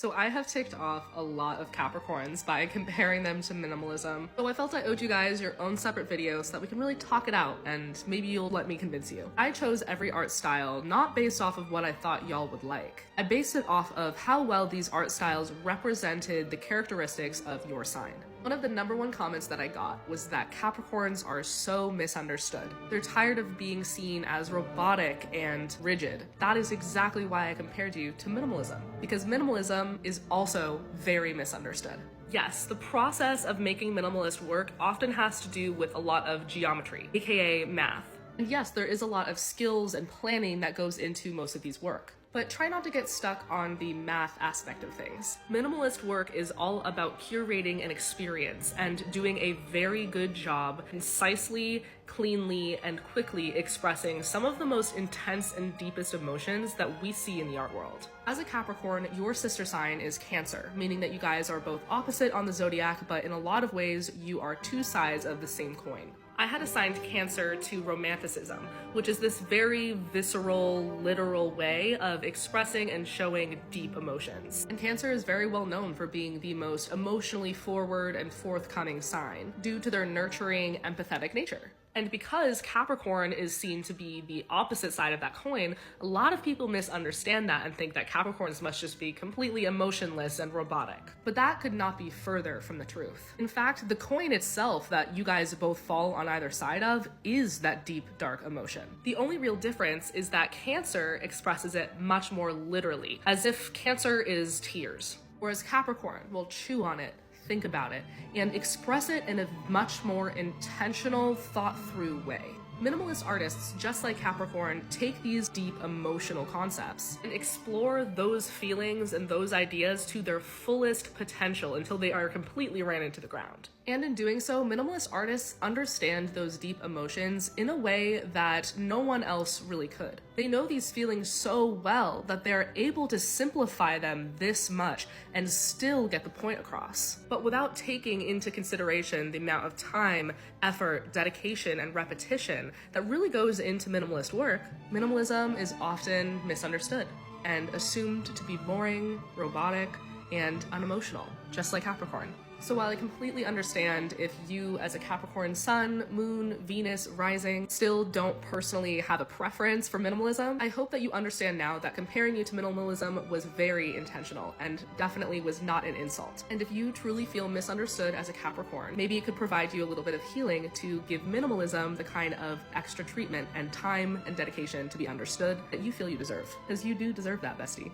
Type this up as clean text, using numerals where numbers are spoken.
So I have ticked off a lot of Capricorns by comparing them to minimalism. So I felt I owed you guys your own separate video so that we can really talk it out and maybe you'll let me convince you. I chose every art style not based off of what I thought y'all would like. I based it off of how well these art styles represented the characteristics of your sign. One of the #1 comments that I got was that Capricorns are so misunderstood. They're tired of being seen as robotic and rigid. That is exactly why I compared you to minimalism, because minimalism is also very misunderstood. Yes, the process of making minimalist work often has to do with a lot of geometry, aka math. And yes, there is a lot of skills and planning that goes into most of these work. But try not to get stuck on the math aspect of things. Minimalist work is all about curating an experience and doing a very good job concisely, cleanly, and quickly expressing some of the most intense and deepest emotions that we see in the art world. As a Capricorn, your sister sign is Cancer, meaning that you guys are both opposite on the zodiac, but in a lot of ways, you are two sides of the same coin. I had assigned Cancer to romanticism, which is this very visceral, literal way of expressing and showing deep emotions. And Cancer is very well known for being the most emotionally forward and forthcoming sign, due to their nurturing, empathetic nature. And because Capricorn is seen to be the opposite side of that coin, a lot of people misunderstand that and think that Capricorns must just be completely emotionless and robotic. But that could not be further from the truth. In fact, the coin itself that you guys both fall on either side of is that deep, dark emotion. The only real difference is that Cancer expresses it much more literally, as if Cancer is tears, whereas Capricorn will chew on it, think about it, and express it in a much more intentional, thought-through way. Minimalist artists, just like Capricorn, take these deep emotional concepts and explore those feelings and those ideas to their fullest potential until they are completely ran into the ground. And in doing so, minimalist artists understand those deep emotions in a way that no one else really could. They know these feelings so well that they're able to simplify them this much and still get the point across, but without taking into consideration the amount of time, effort, dedication, and repetition that really goes into minimalist work. Minimalism is often misunderstood and assumed to be boring, robotic, and unemotional, just like Capricorn. So while I completely understand if you as a Capricorn sun, moon, Venus, rising still don't personally have a preference for minimalism, I hope that you understand now that comparing you to minimalism was very intentional and definitely was not an insult. And if you truly feel misunderstood as a Capricorn, maybe it could provide you a little bit of healing to give minimalism the kind of extra treatment and time and dedication to be understood that you feel you deserve. Because you do deserve that, bestie.